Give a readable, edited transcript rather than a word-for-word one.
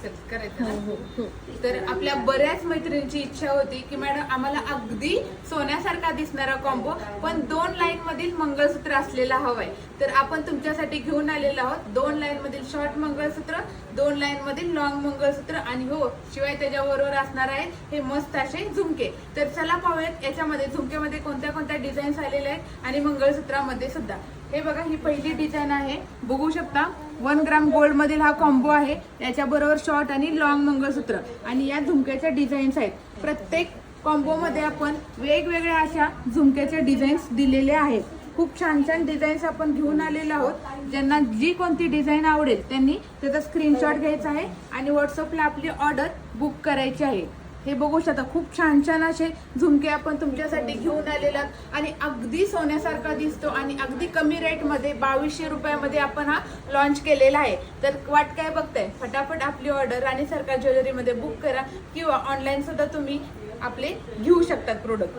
Accept करायचं हो ना? हो हो. तर आपल्या बऱ्याच मैत्रिणींची इच्छा होती की मॅडम आम्हाला अगदी सोन्यासारखा दिसणारा कॉम्बो पण 2 लाईन मधील मंगळसूत्र असलेला हवाय. तर आपण तुमच्यासाठी घेऊन आलेलो आहोत 2 लाईन मधील शॉर्ट मंगळसूत्र, 2 लाईन मधील लॉंग मंगळसूत्र आणि हो शिवाय त्याच्याबरोबर असणार आहे हे मस्त असे झुमके. तर चला पाहूयात याच्यामध्ये झुमकेमध्ये कोणत्या कोणत्या डिझाईन्स आलेल्या आहेत आणि मंगळसूत्रामध्ये सुद्धा. हे बघा ही पहिली डिझाईन आहे, बघू शकता 1 ग्राम गोल्ड मधील हा कॉम्बो आहे. याच्याबरोबर शॉर्ट आणि लॉंग मंगळसूत्र आणि या झुमक्याच्या डिझाईन्स आहेत. प्रत्येक कॉम्बो मध्ये आपण वेगवेगळ्या अशा झुमक्याच्या डिझाईन्स दिलेल्या आहेत. खूप छान छान डिझाईन्स आपण घेऊन आलेलो आहोत. ज्यांना जी कोणती डिझाईन आवडेल त्यांनी त्याचा स्क्रीनशॉट घ्यायचा आहे आणि व्हॉट्सअपला आपली ऑर्डर बुक करायची आहे. हे बघू शकता खूप छान छान असे झुमके आपण तुमच्यासाठी घेऊन आलेले आहोत आणि अगदी सोन्यासारखा दिसतो आणि अगदी कमी रेटमध्ये 2200 रुपयामध्ये आपण हा लॉन्च केलेला आहे. तर वाट काय बघताय, फटाफट आपली ऑर्डर राणी सरकार ज्वेलरीमध्ये बुक करा किंवा ऑनलाईन सुद्धा तुम्ही आपले घेऊ शकतात प्रोडक्ट.